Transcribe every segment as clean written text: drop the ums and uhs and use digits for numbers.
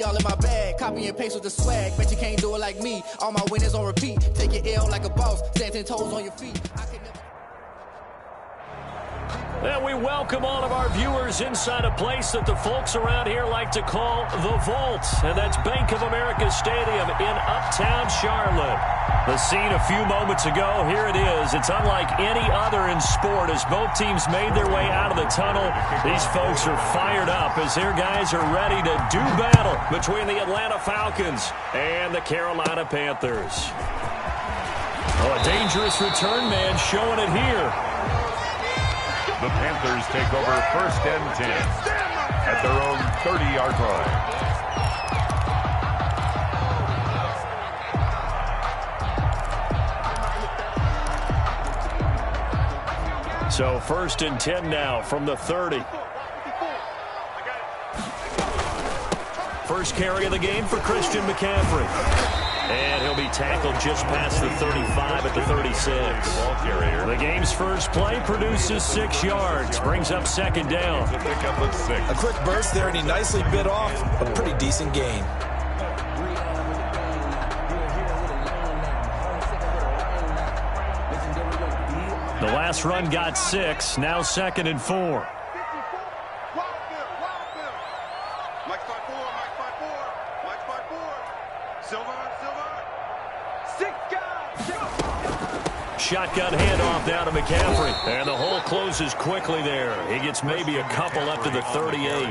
Y'all in my bag, copy and paste with the swag. Bet you can't do it like me. All my winners on repeat. Take your L like a boss. Stand 10 toes on your feet. And we welcome all of our viewers inside a place that the folks around here like to call the Vault. And that's Bank of America Stadium in Uptown Charlotte. The scene a few moments ago, here it is. It's unlike any other in sport as both teams made their way out of the tunnel. These folks are fired up as their guys are ready to do battle between the Atlanta Falcons and the Carolina Panthers. Oh, a dangerous return man showing it here. The Panthers take over 1st and 10 at their own 30-yard line. So 1st and 10 now from the 30. First carry of the game for Christian McCaffrey. And he'll be tackled just past the 35 at the 36. The game's first play produces 6 yards. Brings up 2nd down. A quick burst there, and he nicely bit off a pretty decent gain. The last run got 6. Now 2nd and 4. Shotgun handoff down to McCaffrey. And the hole closes quickly there. He gets maybe a couple up to the 38.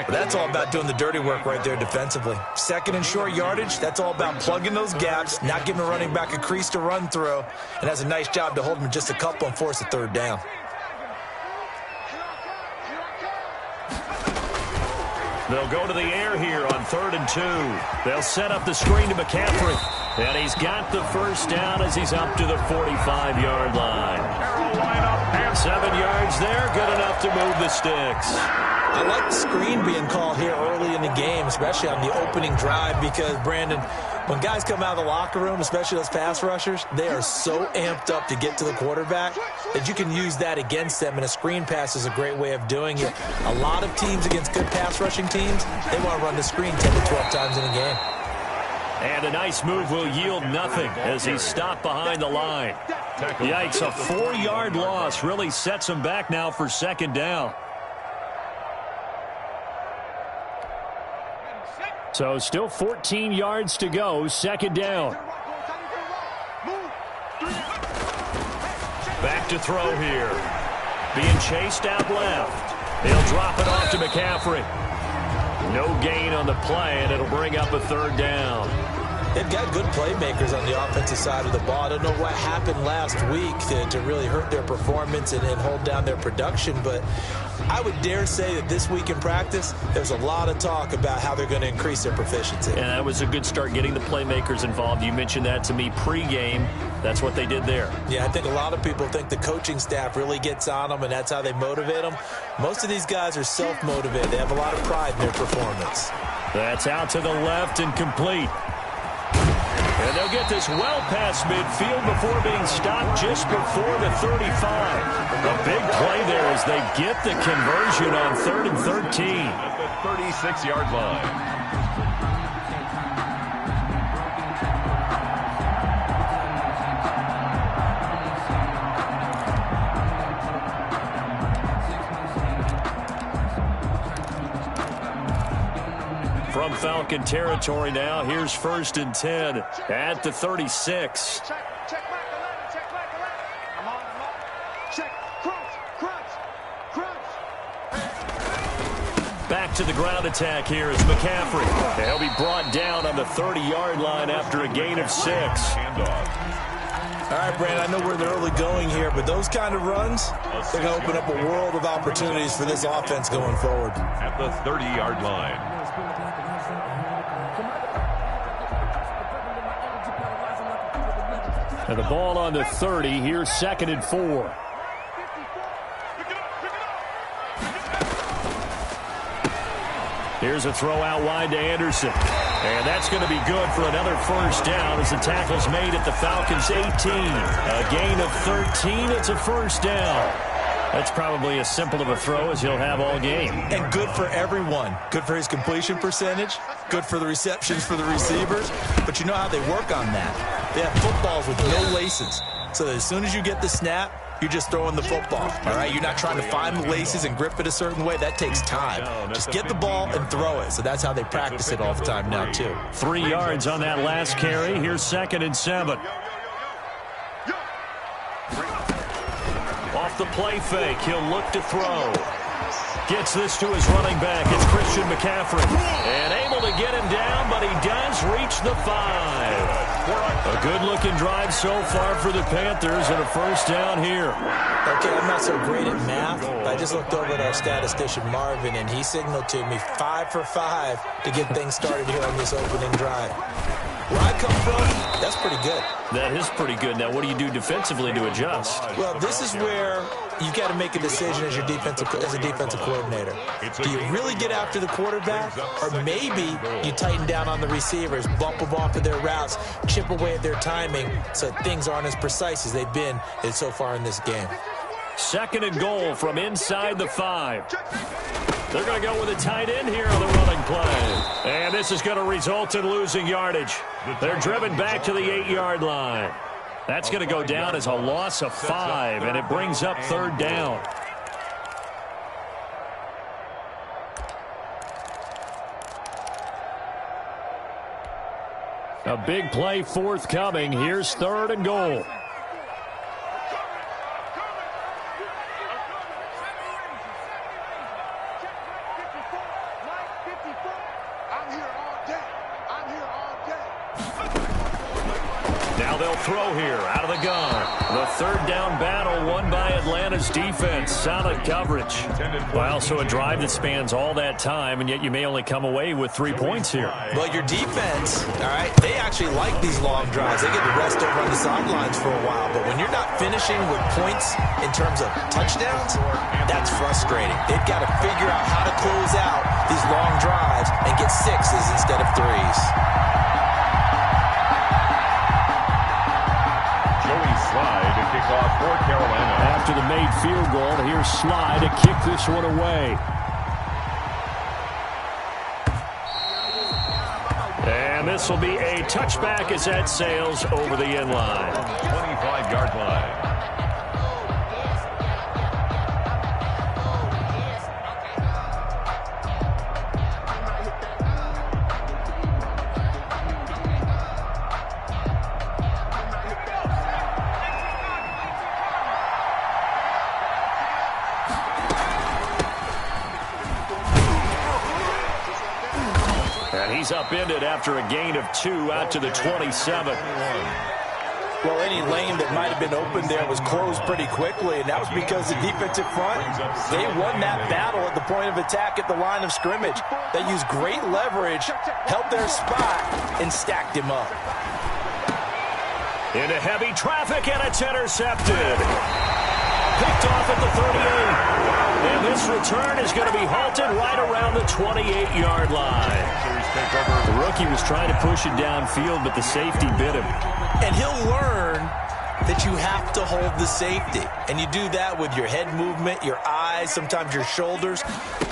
That's all about doing the dirty work right there defensively. 2nd and short yardage, that's all about plugging those gaps, not giving a running back a crease to run through, and has a nice job to hold him just a couple and force a 3rd down. They'll go to the air here on 3rd and 2. They'll set up the screen to McCaffrey. And he's got the 1st down as he's up to the 45-yard line. 7 yards there, good enough to move the sticks. I like the screen being called here early in the game, especially on the opening drive, because, Brandon, when guys come out of the locker room, especially those pass rushers, they are so amped up to get to the quarterback that you can use that against them, and a screen pass is a great way of doing it. A lot of teams against good pass rushing teams, they want to run the screen 10 to 12 times in a game. And a nice move will yield nothing as he's stopped behind the line. Yikes, a 4-yard loss really sets him back now for 2nd down. So still 14 yards to go, 2nd down. Back to throw here. Being chased out left. He'll drop it off to McCaffrey. No gain on the play, and it'll bring up a 3rd down. They've got good playmakers on the offensive side of the ball. I don't know what happened last week to really hurt their performance and hold down their production, but I would dare say that this week in practice, there's a lot of talk about how they're going to increase their proficiency. And that was a good start, getting the playmakers involved. You mentioned that to me pregame. That's what they did there. Yeah, I think a lot of people think the coaching staff really gets on them, and that's how they motivate them. Most of these guys are self-motivated. They have a lot of pride in their performance. That's out to the left and complete. And they'll get this well past midfield before being stopped just before the 35. A big play there as they get the conversion on 3rd and 13. At the 36-yard line. From Falcon territory now, here's 1st and 10 at the 36. Back to the ground attack here is McCaffrey. He'll be brought down on the 30-yard line after a gain of 6. All right, Brandon, I know we're in the early going here, but those kind of runs, they're going to open up a world of opportunities for this offense going forward. At the 30-yard line. And the ball on the 30. Here's 2nd and 4. Here's a throw out wide to Anderson. And that's going to be good for another 1st down as the tackle's made at the Falcons' 18. A gain of 13. It's a 1st down. That's probably as simple of a throw as he'll have all game. And good for everyone. Good for his completion percentage. Good for the receptions for the receivers. But you know how they work on that. They have footballs with no laces. So that as soon as you get the snap, you're just throwing the football, all right? You're not trying to find the laces and grip it a certain way. That takes time. Just get the ball and throw it. So that's how they practice it all the time now, too. 3 yards on that last carry. Here's 2nd and 7. Off the play fake, he'll look to throw. Gets this to his running back. It's Christian McCaffrey. And able to get him down, but he does reach the 5. A good-looking drive so far for the Panthers and a first down here. Okay, I'm not so great at math. I just looked over at our statistician, Marvin, and he signaled to me 5 for 5 to get things started here on this opening drive. Where I come from, that's pretty good. That is pretty good. Now, what do you do defensively to adjust? Well, this is where you've got to make a decision as a defensive coordinator. Do you really get after the quarterback, or maybe you tighten down on the receivers, bump them off of their routes, chip away at their timing so things aren't as precise as they've been so far in this game. 2nd and goal from inside the 5. They're going to go with a tight end here on the running play. And this is going to result in losing yardage. They're driven back to the 8-yard line. That's going to go down as a loss of 5, and it brings up 3rd down. A big play forthcoming. Here's 3rd and goal. Now they'll throw here out of the gun. The 3rd down battle won by Atlanta's defense. Solid coverage. Well, also a drive that spans all that time, and yet you may only come away with 3 points here. Well, your defense, all right, they actually like these long drives. They get to rest over on the sidelines for a while, but when you're not finishing with points in terms of touchdowns, that's frustrating. They've got to figure out how to close out these long drives and get 6s instead of 3s. Slide to kick off for Carolina. After the made field goal, here's Slide to kick this one away. And this will be a touchback as that sails over the end line. 25-yard line. He's upended after a gain of 2 out to the 27. Well, any lane that might have been open there was closed pretty quickly, and that was because the defensive front, they won that battle at the point of attack at the line of scrimmage. They used great leverage, held their spot, and stacked him up. Into heavy traffic, and it's intercepted. Picked off at the 38. And this return is going to be halted right around the 28-yard line. The rookie was trying to push it downfield, but the safety bit him. And he'll learn that you have to hold the safety. And you do that with your head movement, your eyes, sometimes your shoulders.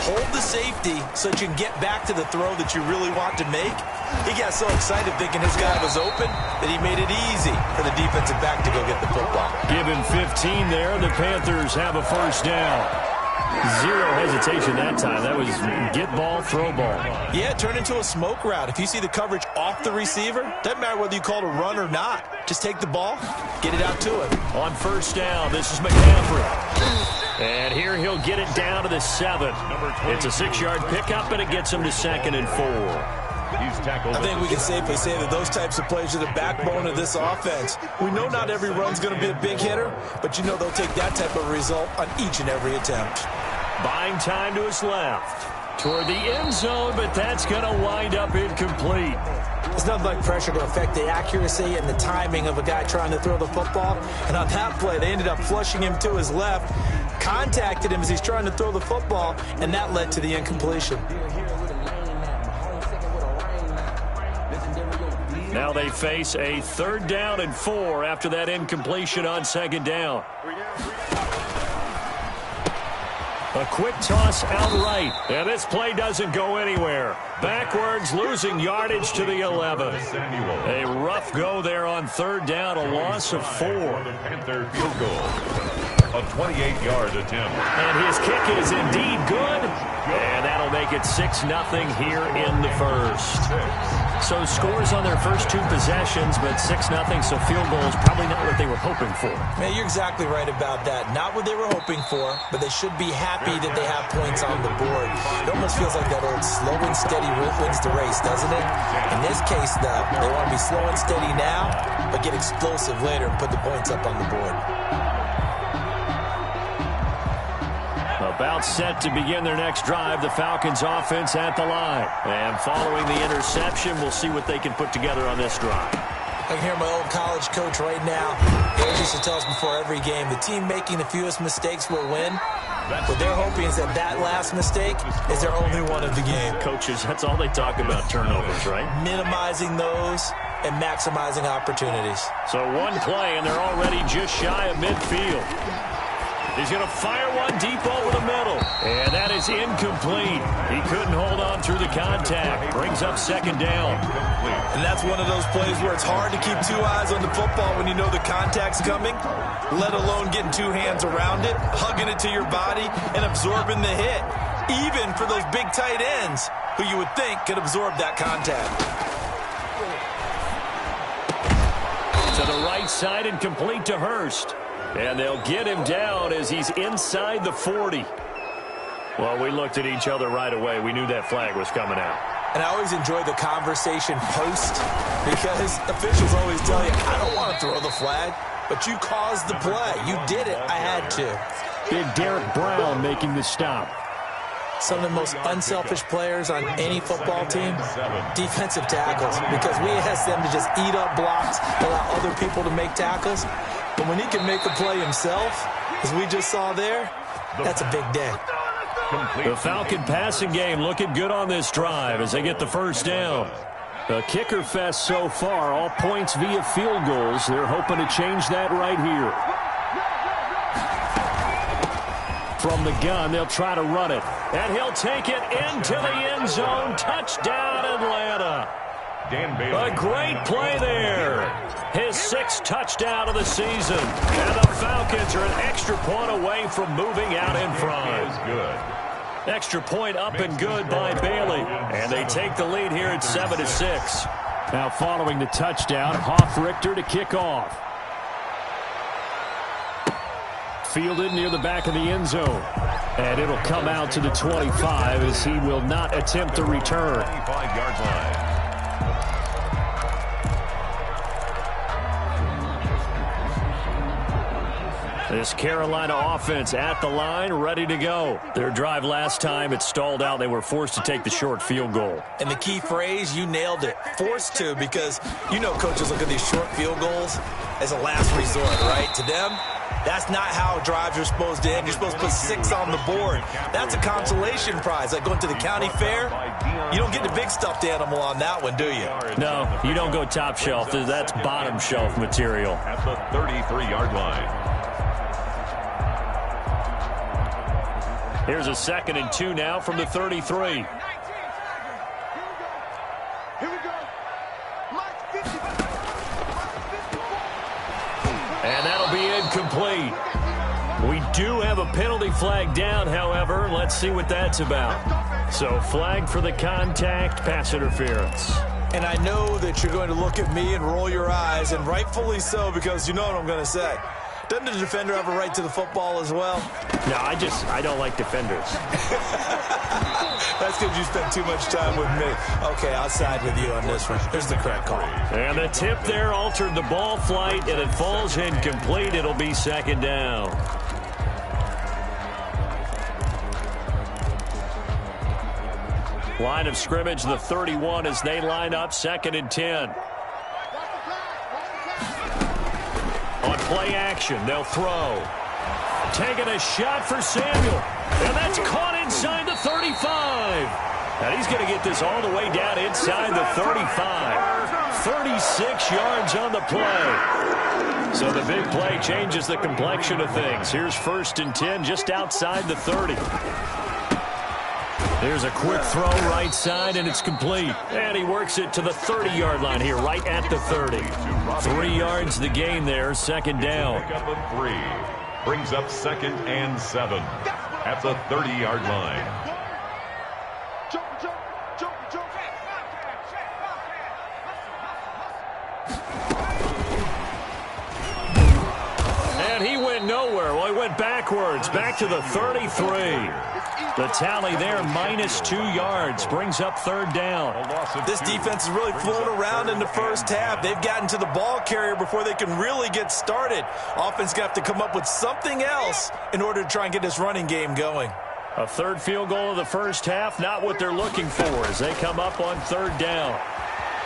Hold the safety so that you can get back to the throw that you really want to make. He got so excited thinking his guy was open that he made it easy for the defensive back to go get the football. Give him 15 there. The Panthers have a first down. Zero hesitation that time. That was get ball, throw ball. Yeah, turn into a smoke route. If you see the coverage off the receiver, doesn't matter whether you call it a run or not. Just take the ball, get it out to him. On first down, this is McCaffrey. And here he'll get it down to the 7. It's a 6-yard pickup, and it gets him to 2nd and 4. I think we can safely say that those types of plays are the backbone of this offense. We know not every run's going to be a big hitter, but you know they'll take that type of result on each and every attempt. Buying time to his left. Toward the end zone, but that's going to wind up incomplete. There's nothing like pressure to affect the accuracy and the timing of a guy trying to throw the football. And on that play, they ended up flushing him to his left, contacted him as he's trying to throw the football, and that led to the incompletion. Now they face a 3rd down and 4 after that incompletion on 2nd down. A quick toss outright. And this play doesn't go anywhere. Backwards, losing yardage to the 11. A rough go there on third down, a loss of 4. The Panther field goal. A 28-yard attempt. And his kick is indeed good. And that'll make it 6-0 here in the first. So scores on their first 2 possessions, but 6-0, so field goal is probably not what they were hoping for. Man, you're exactly right about that. Not what they were hoping for, but they should be happy that they have points on the board. It almost feels like that old slow and steady wins the race, doesn't it? In this case, though, they want to be slow and steady now, but get explosive later and put the points up on the board. About set to begin their next drive, the Falcons offense at the line. And following the interception, we'll see what they can put together on this drive. I can hear my old college coach right now. He always used to tell us before every game, the team making the fewest mistakes will win. What they're hoping is that that last mistake is their only one of the game. Coaches, that's all they talk about, turnovers, right? Minimizing those and maximizing opportunities. So one play, and they're already just shy of midfield. He's going to fire one deep over the middle. And that is incomplete. He couldn't hold on through the contact. Brings up second down. And that's one of those plays where it's hard to keep 2 eyes on the football when you know the contact's coming, let alone getting 2 hands around it, hugging it to your body, and absorbing the hit. Even for those big tight ends who you would think could absorb that contact. To the right side and complete to Hurst. And they'll get him down as he's inside the 40. Well, we looked at each other right away. We knew that flag was coming out. And I always enjoy the conversation post because officials always tell you, I don't want to throw the flag, but you caused the play. You did it. I had to. Big Derek Brown making the stop. Some of the most unselfish players on any football team, defensive tackles, because we ask them to just eat up blocks, allow other people to make tackles. But when he can make a play himself, as we just saw there, that's a big day. The Falcon passing game looking good on this drive as they get the first down. A kicker fest so far, all points via field goals. They're hoping to change that right here. From the gun, they'll try to run it. And he'll take it into the end zone. Touchdown, Atlanta. A great play there. His 6th touchdown of the season. And the Falcons are an extra point away from moving out in front. Good. Extra point up and good by Bailey. And they take the lead here at 7-6. Now following the touchdown, Hoff-Richter to kick off. Fielded near the back of the end zone. And it'll come out to the 25 as he will not attempt the return. 25-yard line. This Carolina offense at the line, ready to go. Their drive last time, it stalled out. They were forced to take the short field goal. And the key phrase, you nailed it, forced to, because you know coaches look at these short field goals as a last resort, right? To them, that's not how drives are supposed to end. You're supposed to put 6 on the board. That's a consolation prize, like going to the county fair. You don't get the big stuffed animal on that one, do you? No, you don't go top shelf. That's bottom shelf material. At the 33-yard line. Here's a 2nd and 2 now from the 33. And that'll be incomplete. We do have a penalty flag down, however. Let's see what that's about. So flag for the contact, pass interference. And I know that you're going to look at me and roll your eyes, and rightfully so, because you know what I'm going to say. Doesn't the defender have a right to the football as well? No, I don't like defenders. That's because you spent too much time with me. Okay, I'll side with you on this one. Here's the correct call. And the tip there altered the ball flight, and it falls incomplete. It'll be 2nd down. Line of scrimmage, the 31 as they line up, 2nd and 10. On play action, they'll throw. Taking a shot for Samuel. And that's caught inside the 35. And he's going to get this all the way down inside the 35. 36 yards on the play. So the big play changes the complexion of things. Here's 1st and 10 just outside the 30. There's a quick throw right side, and it's complete. And he works it to the 30-yard line here, right at the 30. 3 yards the gain there, 2nd down. Pick up a 3. Brings up 2nd and 7 at the 30-yard line. And he went nowhere. Well, he went backwards, back to the 33. The tally there, -2 yards, brings up 3rd down. This defense is really flown around in the first half. They've gotten to the ball carrier before they can really get started. Offense going to have to come up with something else in order to try and get this running game going. A 3rd field goal of the first half, not what they're looking for as they come up on 3rd down.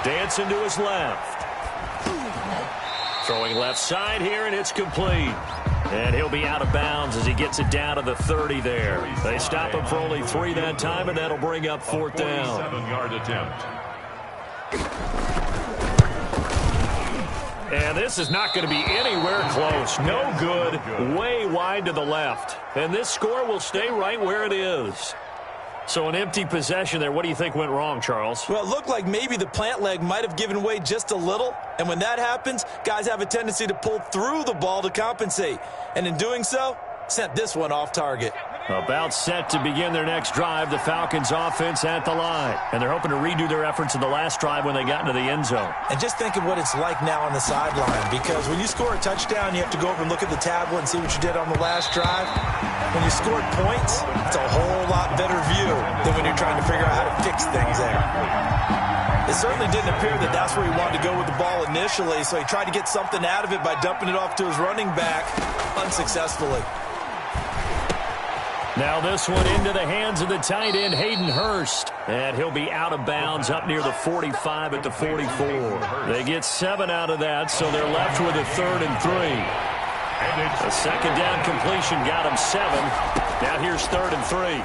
Dancing to his left. Throwing left side here, and it's complete. And he'll be out of bounds as he gets it down to the 30 there. They stop him for only 3 that time, and that'll bring up 4th down. 47-yard attempt. And this is not going to be anywhere close. No good. Way wide to the left. And this score will stay right where it is. So an empty possession there. What do you think went wrong, Charles? Well, it looked like maybe the plant leg might have given way just a little. And when that happens, guys have a tendency to pull through the ball to compensate. And in doing so, sent this one off target. About set to begin their next drive, the Falcons offense at the line. And they're hoping to redo their efforts in the last drive when they got into the end zone. And just think of what it's like now on the sideline, because when you score a touchdown, you have to go over and look at the tablet and see what you did on the last drive. When you scored points, it's a whole lot better view than when you're trying to figure out how to fix things there. It certainly didn't appear that that's where he wanted to go with the ball initially, so he tried to get something out of it by dumping it off to his running back unsuccessfully. Now this one into the hands of the tight end, Hayden Hurst. And he'll be out of bounds up near the 45 at the 44. They get 7 out of that, so they're left with a 3rd and 3. A 2nd down completion got him 7. Now here's 3rd and 3.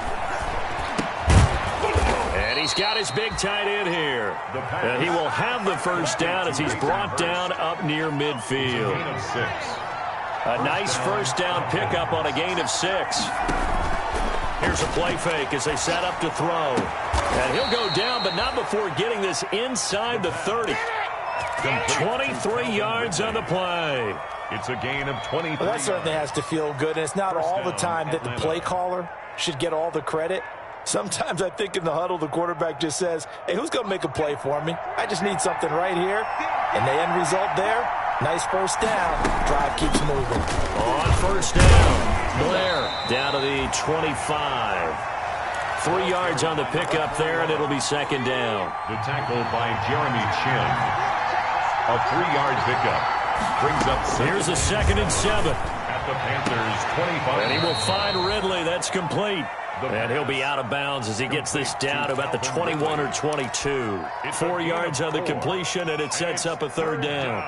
And he's got his big tight end here. And he will have the 1st down as he's brought down up near midfield. A nice 1st down pickup on a gain of 6. Here's a play fake as they set up to throw. And he'll go down, but not before getting this inside the 30. 23 yards on the play. It's a gain of 23. Well, that certainly has to feel good, and it's not all the time that the play caller should get all the credit. Sometimes I think in the huddle, the quarterback just says, hey, who's going to make a play for me? I just need something right here. And the end result there, nice 1st down. Drive keeps moving. On 1st down. Blair down to the 25. 3 yards on the pickup there, and it'll be 2nd down. The tackle by Jeremy Chin. A 3-yard pickup. Brings up 7. Here's a 2nd and 7. At the Panthers' 25. And he will find Ridley. That's complete. And he'll be out of bounds as he gets this down to about the 21 or 22. 4 yards on the completion, and it sets up a 3rd down.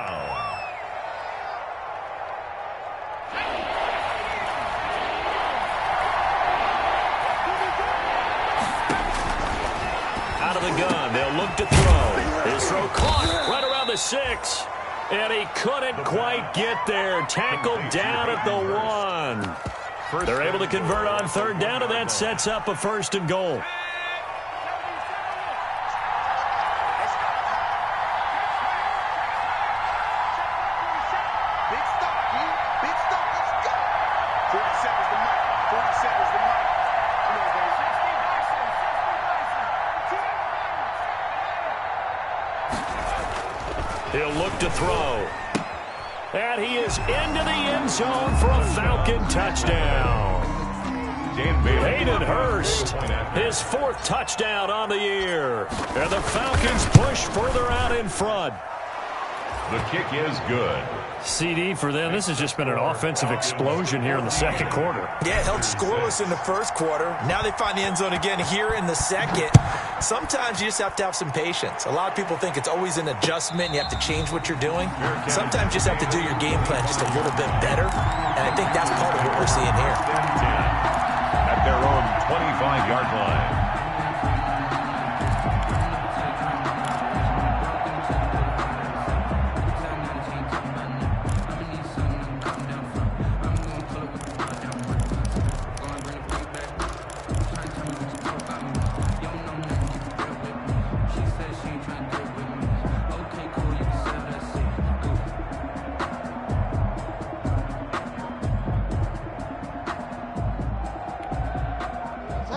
Out of the gun, they'll look to throw. His throw caught right around the 6. And he couldn't quite get there. Tackled down at the 1. They're able to convert on 3rd down, and that sets up a 1st and goal. He'll look to throw. And he is into the end zone for a Falcon touchdown. Hayden Hurst, his 4th touchdown on the year. And the Falcons push further out in front. The kick is good. CD for them. This has just been an offensive explosion here in the 2nd quarter. Yeah, held scoreless in the 1st quarter. Now they find the end zone again here in the 2nd. Sometimes you just have to have some patience. A lot of people think it's always an adjustment. You have to change what you're doing. Sometimes you just have to do your game plan just a little bit better. And I think that's part of what we're seeing here. At their own 25-yard line.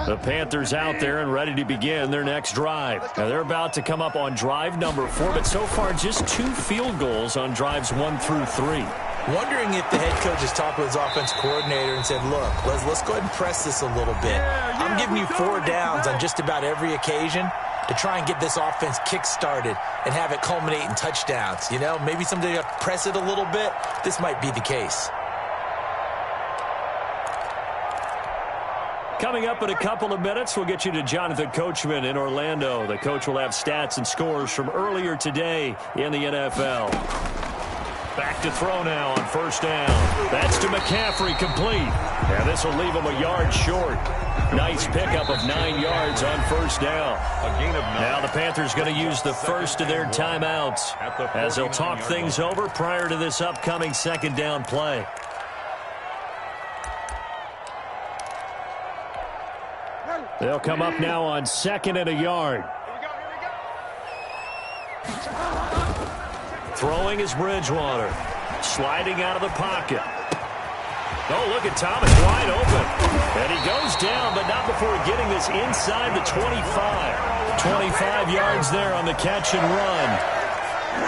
The Panthers out there and ready to begin their next drive. Now they're about to come up on drive number 4, but so far just 2 field goals on drives 1 through 3. Wondering if the head coach has talked with his offense coordinator and said, look, let's go ahead and press this a little bit. I'm giving you 4 downs on just about every occasion to try and get this offense kick-started and have it culminate in touchdowns. You know, maybe someday you have to press it a little bit. This might be the case. Coming up in a couple of minutes, we'll get you to Jonathan Coachman in Orlando. The coach will have stats and scores from earlier today in the NFL. Back to throw now on first down. That's to McCaffrey, complete. Yeah, this will leave him a yard short. Nice pickup of 9 yards on first down. A gain of 9. Now the Panthers going to use the first of their timeouts as they'll talk things over prior to this upcoming second down play. They'll come up now on 2nd and a yard. Throwing is Bridgewater. Sliding out of the pocket. Oh, look at Thomas wide open. And he goes down, but not before getting this inside the 25. 25 yards there on the catch and run.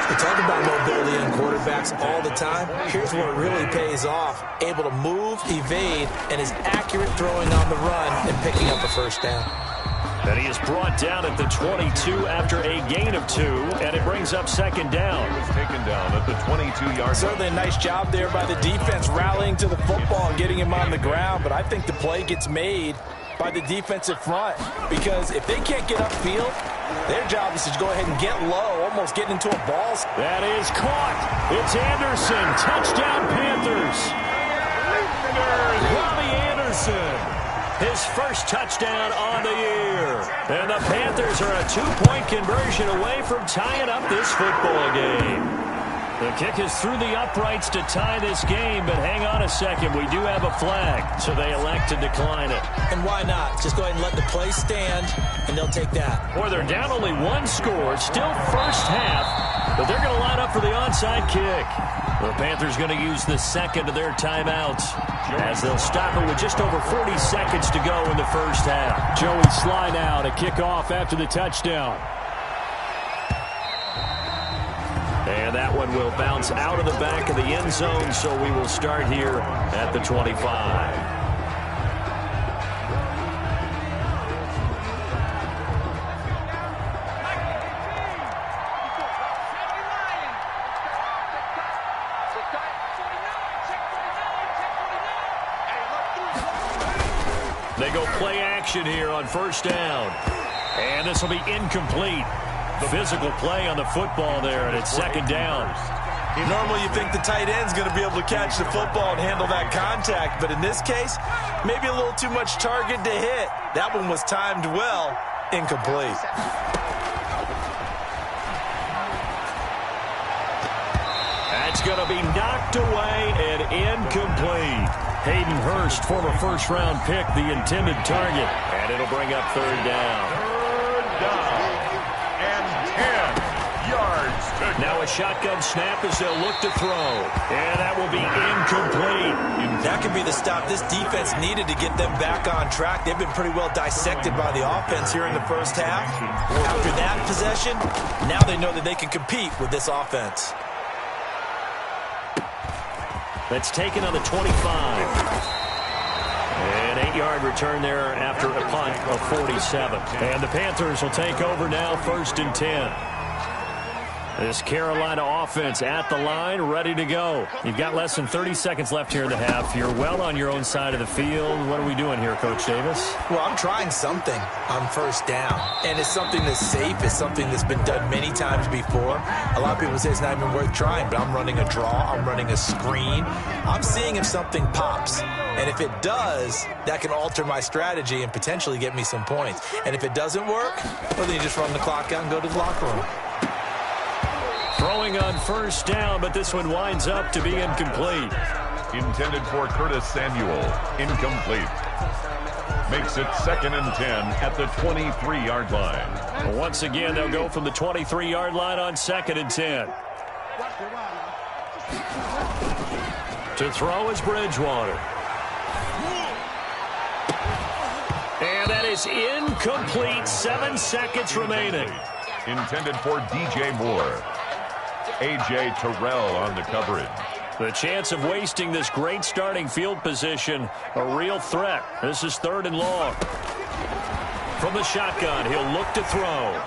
We talk about mobility in quarterbacks all the time. Here's where it really pays off. Able to move, evade, and is accurate throwing on the run and picking up a first down. And he is brought down at the 22 after a gain of 2, and it brings up second down. He was taken down at the 22-yard line. Certainly a nice job there by the defense rallying to the football and getting him on the ground, but I think the play gets made by the defensive front because if they can't get upfield, their job is to go ahead and get low, almost get into a ball. That is caught. It's Anderson. Touchdown, Panthers. Robbie Anderson. His first touchdown on the year. And the Panthers are a 2-point conversion away from tying up this football game. The kick is through the uprights to tie this game, but hang on a second. We do have a flag, so they elect to decline it. And why not? Just go ahead and let the play stand, and they'll take that. Boy, they're down only 1 score. Still first half, but they're going to line up for the onside kick. The Panthers going to use the second of their timeouts as they'll stop it with just over 40 seconds to go in the first half. Joey Sly now to kick off after the touchdown. And that one will bounce out of the back of the end zone, so we will start here at the 25. They go play action here on first down. And this will be incomplete. The physical play on the football there, and it's second down. Normally you think the tight end's going to be able to catch the football and handle that contact, but in this case, maybe a little too much target to hit. That one was timed well, incomplete. That's going to be knocked away and incomplete. Hayden Hurst, former first-round pick, the intended target. And it'll bring up third down. Third down and 10 yards. Now a shotgun snap as they'll look to throw. And that will be incomplete. That could be the stop this defense needed to get them back on track. They've been pretty well dissected by the offense here in the first half. After that possession, now they know that they can compete with this offense. That's taken on the 25. An 8-yard return there after a punt of 47. And the Panthers will take over now, 1st and 10. This Carolina offense at the line, ready to go. You've got less than 30 seconds left here in the half. You're well on your own side of the field. What are we doing here, Coach Davis? Well, I'm trying something on first down. And it's something that's safe. It's something that's been done many times before. A lot of people say it's not even worth trying, but I'm running a draw. I'm running a screen. I'm seeing if something pops. And if it does, that can alter my strategy and potentially get me some points. And if it doesn't work, well, then you just run the clock out and go to the locker room. Throwing on first down, but this one winds up to be incomplete. Intended for Curtis Samuel. Incomplete. makes it 2nd and 10 at the 23-yard line. Once again, they'll go from the 23-yard line on 2nd and 10. To throw is Bridgewater. And that is incomplete. 7 seconds remaining. Intended for DJ Moore. A.J. Terrell on the coverage. The chance of wasting this great starting field position, a real threat. This is 3rd and long. From the shotgun, he'll look to throw.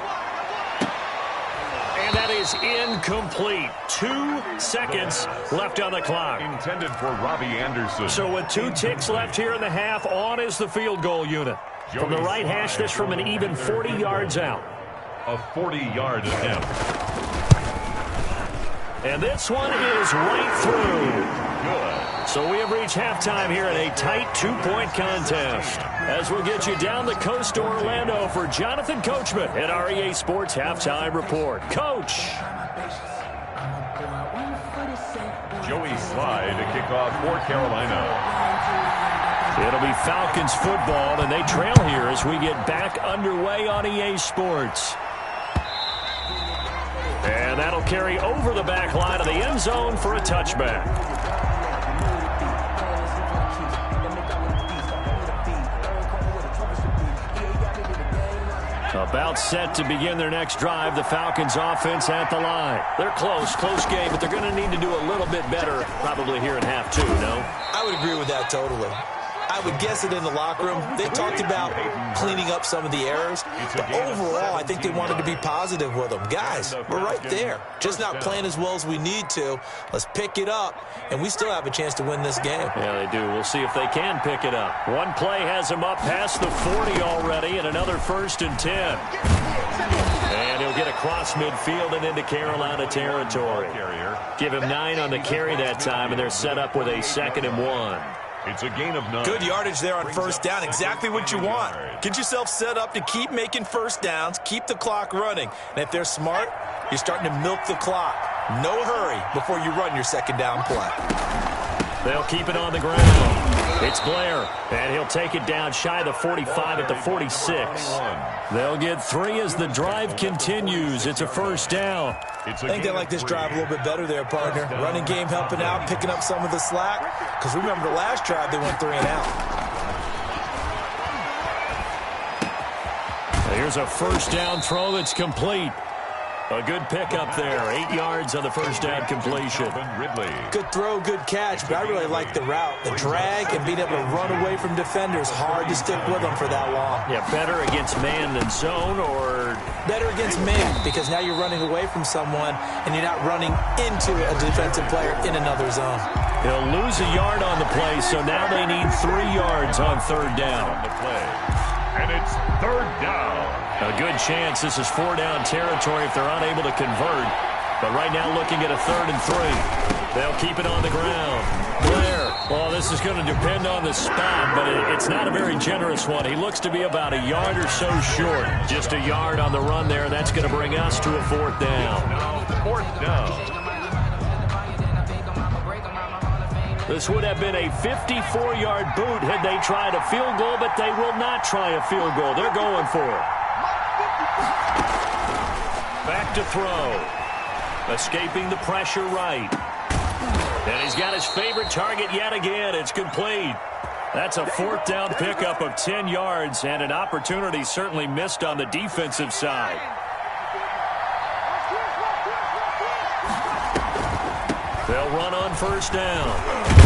And that is incomplete. 2 seconds left on the clock. Intended for Robbie Anderson. So with 2 ticks left here in the half, on is the field goal unit. From the right hash, this from an even 40 yards out. A 40-yard attempt. And this one is right through. Good. So we have reached halftime here in a tight 2-point contest. As we'll get you down the coast to Orlando for Jonathan Coachman at our EA Sports Halftime Report. Coach. Joey Slye to kick off for Carolina. It'll be Falcons football, and they trail here as we get back underway on EA Sports. And that'll carry over the back line of the end zone for a touchback. About set to begin their next drive, the Falcons offense at the line. They're close game, but they're going to need to do a little bit better probably here in half 2, no? I would agree with that totally. I would guess it in the locker room. They talked about cleaning up some of the errors, but overall, I think they wanted to be positive with them. Guys, we're right there. Just not playing as well as we need to. Let's pick it up, and we still have a chance to win this game. Yeah, they do. We'll see if they can pick it up. One play has them up past the 40 already, and another 1st and 10. And he'll get across midfield and into Carolina territory. Give him 9 on the carry that time, and they're set up with a 2nd and 1. It's a gain of 9. Good yardage there on 1st down. Exactly what you want. Get yourself set up to keep making 1st downs, keep the clock running. And if they're smart, you're starting to milk the clock. No hurry before you run your 2nd down play. They'll keep it on the ground. It's Blair, and he'll take it down shy of the 45 at the 46. They'll get 3 as the drive continues. It's a 1st down. I think they like this drive a little bit better there, partner. Running game helping out, picking up some of the slack. Because remember the last drive, they went 3 and out. Here's a 1st down throw that's complete. A good pickup there. 8 yards on the 1st down completion. Good throw, good catch, but I really like the route. The drag and being able to run away from defenders. Hard to stick with them for that long. Yeah, better against man than zone, or? Better against man, because now you're running away from someone and you're not running into a defensive player in another zone. He'll lose a yard on the play, so now they need 3 yards on 3rd down. And it's 3rd down. A good chance this is 4-down territory if they're unable to convert. But right now looking at a 3rd and 3. They'll keep it on the ground. Blair, well, this is going to depend on the spot, but it's not a very generous one. He looks to be about a yard or so short. Just a yard on the run there. That's going to bring us to a 4th down. 4th down. This would have been a 54-yard boot had they tried a field goal, but they will not try a field goal. They're going for it. Back to throw. Escaping the pressure right. And he's got his favorite target yet again. It's complete. That's a 4th down pickup of 10 yards and an opportunity certainly missed on the defensive side. They'll run on 1st down.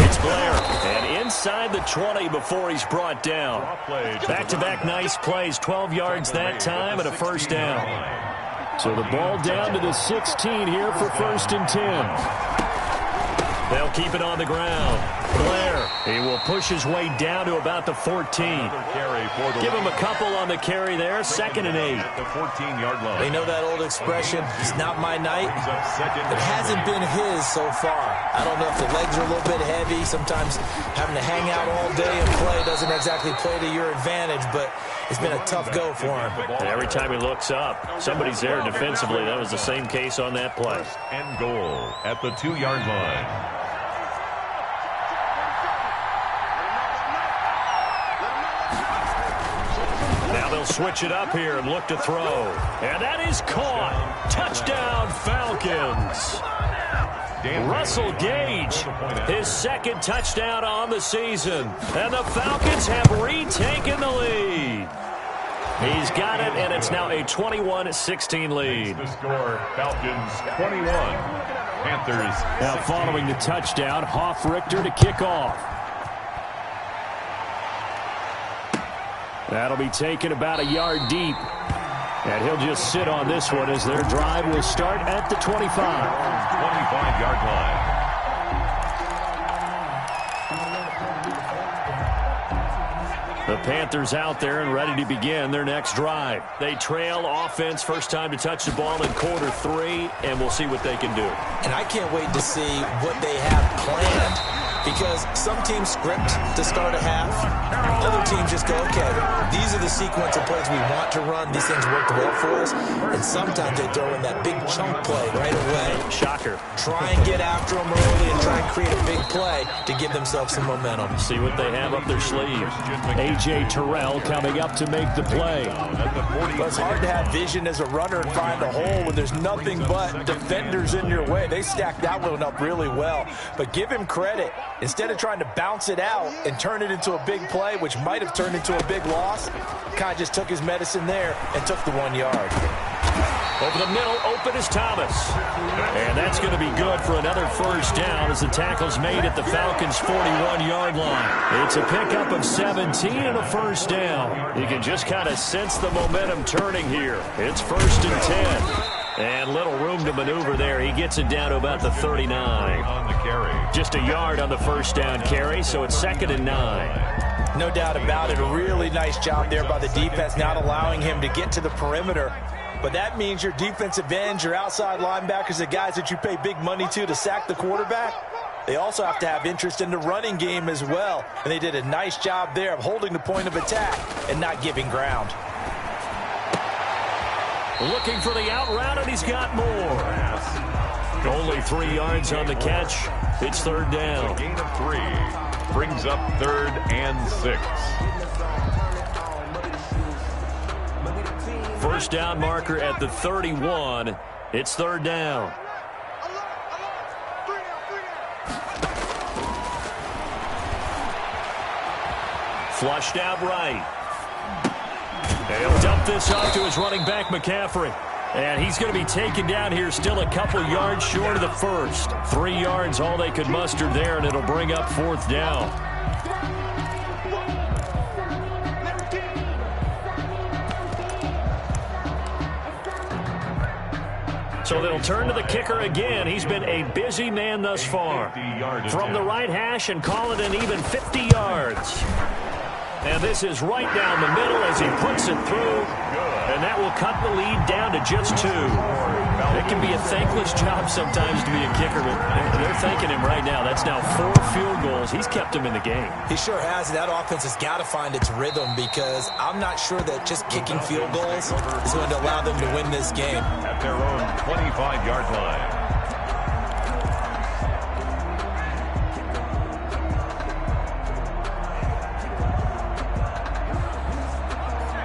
It's Blair. And inside the 20 before he's brought down. Back-to-back nice plays. 12 yards that time and a 1st down. So the ball down to the 16 here for 1st and 10. They'll keep it on the ground. Blair, he will push his way down to about the 14. Give him a couple on the carry there. 2nd and 8. The 14-yard line. They know that old expression, it's not my night. It hasn't been his so far. I don't know if the legs are a little bit heavy. Sometimes having to hang out all day and play doesn't exactly play to your advantage, but it's been a tough go for him. And every time he looks up, somebody's there defensively. That was the same case on that play. And goal at the 2-yard line. switch it up here and look to throw. And that is caught. Touchdown, Falcons. Russell Gage, his second touchdown on the season. And the Falcons have retaken the lead. He's got it, and it's now a 21-16 lead. The score, Falcons 21, Panthers. Now following the touchdown, Hoff-Richter to kick off. That'll be taken about a yard deep. And he'll just sit on this one as their drive will start at the 25. 25-yard line. The Panthers out there and ready to begin their next drive. They trail offense, first time to touch the ball in quarter 3, and we'll see what they can do. And I can't wait to see what they have planned, because some teams script to start a half. Other teams just go, okay, these are the sequence of plays we want to run. These things worked well for us. And sometimes they throw in that big chunk play right away. Shocker. Try and get after them early and try and create a big play to give themselves some momentum. See what they have up their sleeve. A.J. Terrell coming up to make the play. Well, it's hard to have vision as a runner and find a hole when there's nothing but defenders in your way. They stacked that one up really well. But give him credit. Instead of trying to bounce it out and turn it into a big play, which might have turned into a big loss, kind of just took his medicine there and took the 1 yard. Over the middle, open is Thomas. And that's going to be good for another first down as the tackle's made at the Falcons' 41-yard line. It's a pickup of 17 and a first down. You can just kind of sense the momentum turning here. It's 1st and 10. And little room to maneuver there. He gets it down to about the 39. On the carry. Just a yard on the first down carry, so it's 2nd and 9. No doubt about it. A really nice job there by the defense, not allowing him to get to the perimeter. But that means your defensive ends, your outside linebackers, the guys that you pay big money to sack the quarterback, they also have to have interest in the running game as well. And they did a nice job there of holding the point of attack and not giving ground. Looking for the out route, and he's got more. Only 3 yards on the catch. It's 3rd down. A gain of 3 brings up 3rd and 6. First down marker at the 31. It's 3rd down. Flushed out right. He'll dump this off to his running back, McCaffrey. And he's going to be taken down here still a couple yards short of the first. 3 yards all they could muster there, and it'll bring up 4th down. So they'll turn to the kicker again. He's been a busy man thus far. From the right hash and call it an even 50 yards. And this is right down the middle as he puts it through. And that will cut the lead down to just 2. It can be a thankless job sometimes to be a kicker, but they're thanking him right now. That's now 4 field goals. He's kept them in the game. He sure has. That offense has got to find its rhythm, because I'm not sure that just kicking field goals is going to allow them to win this game. At their own 25-yard line.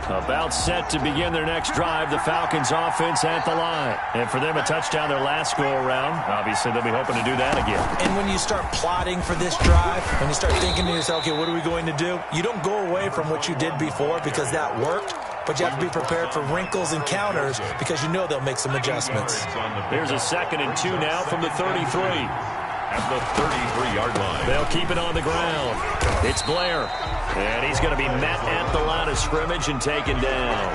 About set to begin their next drive, the Falcons offense at the line. And for them, a touchdown their last go-around. Obviously, they'll be hoping to do that again. And when you start plotting for this drive, when you start thinking to yourself, okay, what are we going to do? You don't go away from what you did before because that worked, but you have to be prepared for wrinkles and counters because you know they'll make some adjustments. Here's a 2nd and 2 now from the 33. At the 33-yard line. They'll keep it on the ground. It's Blair. And he's going to be met at the line of scrimmage and taken down.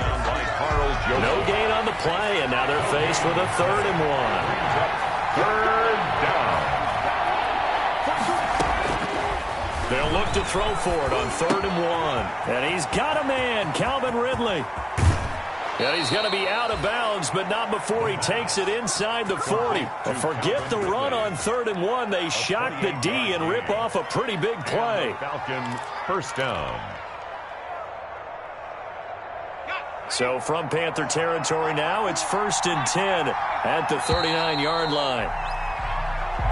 No gain on the play, and now they're faced with a 3rd and 1. 3rd down. They'll look to throw for it on 3rd and 1. And he's got a man, Calvin Ridley. And he's going to be out of bounds, but not before he takes it inside the 40. And forget the run on 3rd and 1. They shock the D and rip off a pretty big play. Falcons first down. So from Panther territory now, it's 1st and 10 at the 39-yard line.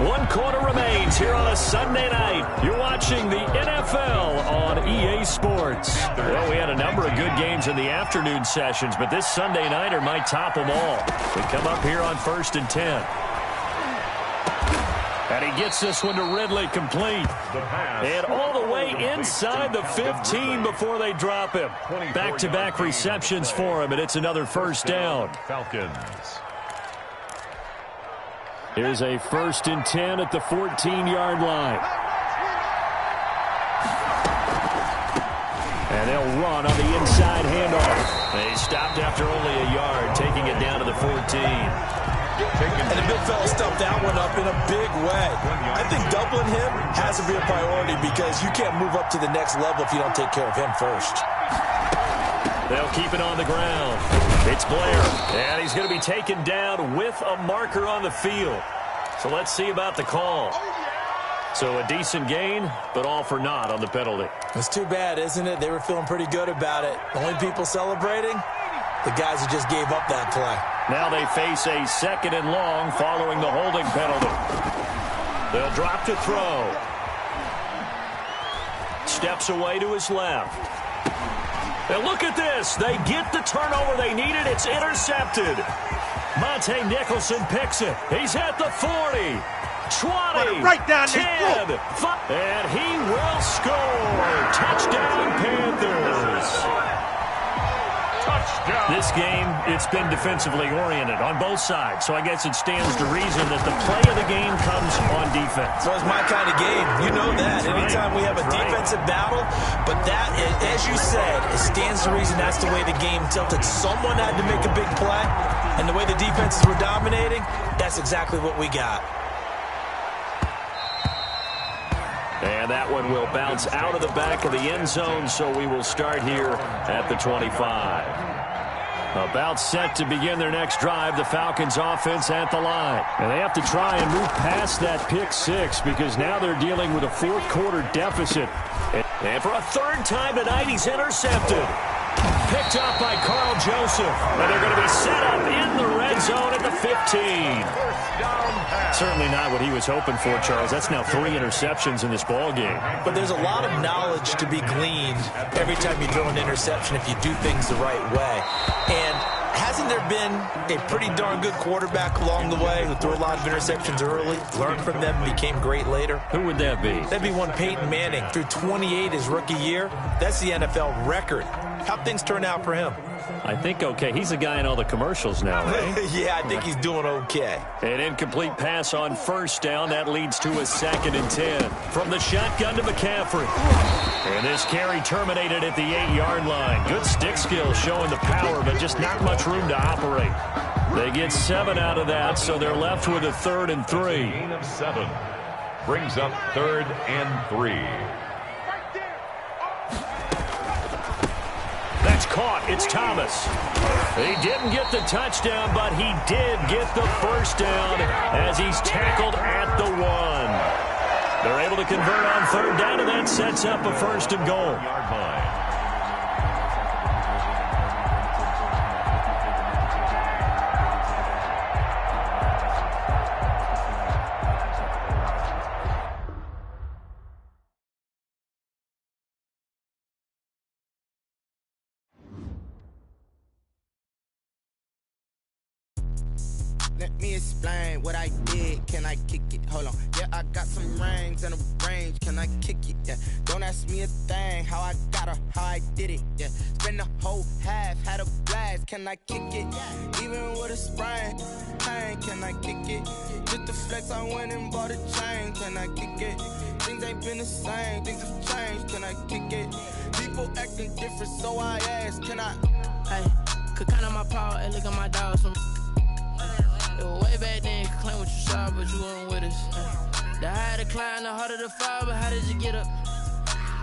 1 quarter remains here on a Sunday night. You're watching the NFL on EA Sports. Well, we had a number of good games in the afternoon sessions, but this Sunday nighter might top them all. We come up here on 1st and 10. And he gets this one to Ridley complete. And all the way inside the 15 before they drop him. Back-to-back receptions for him, and it's another first down. Falcons. Here's a 1st and 10 at the 14-yard line. And they'll run on the inside handoff. They stopped after only a yard, taking it down to the 14. And the big fella stuffed that one up in a big way. I think doubling him has to be a priority because you can't move up to the next level if you don't take care of him first. They'll keep it on the ground. It's Blair, and he's going to be taken down with a marker on the field. So let's see about the call. So a decent gain, but all for naught on the penalty. It's too bad, isn't it? They were feeling pretty good about it. The only people celebrating, the guys who just gave up that play. Now they face a 2nd and long following the holding penalty. They'll drop to throw. Steps away to his left. And look at this. They get the turnover they needed. It's intercepted. Monte Nicholson picks it. He's at the 40. 20. Right down 10. 5, and he will score. Touchdown, Panthers. This game, it's been defensively oriented on both sides, so I guess it stands to reason that the play of the game comes on defense. So it's my kind of game. You know that. Anytime we have a defensive battle, but that, as you said, it stands to reason that's the way the game tilted. Someone had to make a big play, and the way the defenses were dominating, that's exactly what we got. And that one will bounce out of the back of the end zone, so we will start here at the 25. About set to begin their next drive, the Falcons offense at the line. And they have to try and move past that pick 6 because now they're dealing with a 4th quarter deficit. And for a 3rd time tonight, he's intercepted. Picked up by Carl Joseph. And they're going to be set up in the red zone at the 15. Certainly not what he was hoping for, Charles. That's now 3 interceptions in this ball game. But there's a lot of knowledge to be gleaned every time you throw an interception if you do things the right way. And hasn't there been a pretty darn good quarterback along the way who threw a lot of interceptions early, learned from them, became great later? Who would that be? That'd be one Peyton Manning. Threw 28 his rookie year. That's the NFL record. How'd things turn out for him? I think okay. He's a guy in all the commercials now, right? Yeah, I think he's doing okay. An incomplete pass on 1st down. That leads to a 2nd and 10. From the shotgun to McCaffrey. And this carry terminated at the 8-yard line. Good stick skill showing the power, but just not much room to operate. They get 7 out of that, so they're left with a 3rd and 3. Gain of 7. Brings up 3rd and 3. That's caught. It's Thomas. He didn't get the touchdown, but he did get the 1st down as he's tackled at the 1. They're able to convert on 3rd down, and that sets up a 1st and goal. Yard line. Let me explain what I did. Can I kick it? Hold on. Yeah, I got some rings and a range. Can I kick it? Yeah. Don't ask me a thing. How I got her, how I did it. Yeah. Spend the whole half, had a blast. Can I kick it? Even with a sprain, pain. Can I kick it? Just the flex, I went and bought a chain. Can I kick it? Things ain't been the same. Things have changed. Can I kick it? People acting different, so I ask. Can I? Hey, could count on my power and look at my dogs from. It was way back then, could claim what you saw, but you weren't with us. The higher the climb, the harder the fall, but how did you get up?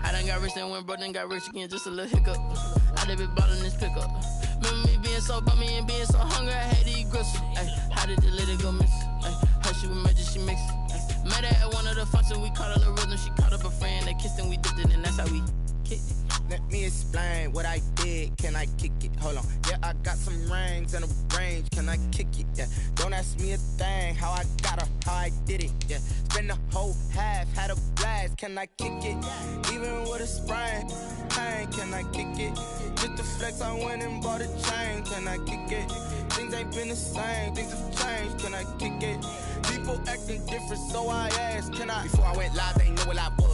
I done got rich and went broke, then got rich again, just a little hiccup. I done been ballin' this pickup. Remember me being so bummy and being so hungry, I had to eat gristle. Ay, how did the lady go miss? Ay, her she was magic, she mixed. Met her at one of the functions, we caught her the rhythm, she caught up a friend, they kissed and we dipped it, and that's how we kicked it. Let me explain what I did. did, can I kick it? Hold on, yeah, I got some rings and a range, can I kick it? Yeah, don't ask me a thing, how I got her, how I did it. Yeah, spend the whole half, had a blast, can I kick it? Even with a sprain, pain, can I kick it? Just the flex, I went and bought a chain, can I kick it? Things ain't been the same, things have changed, can I kick it? People acting different, so I asked, can I? Before I went live, they knew what I was.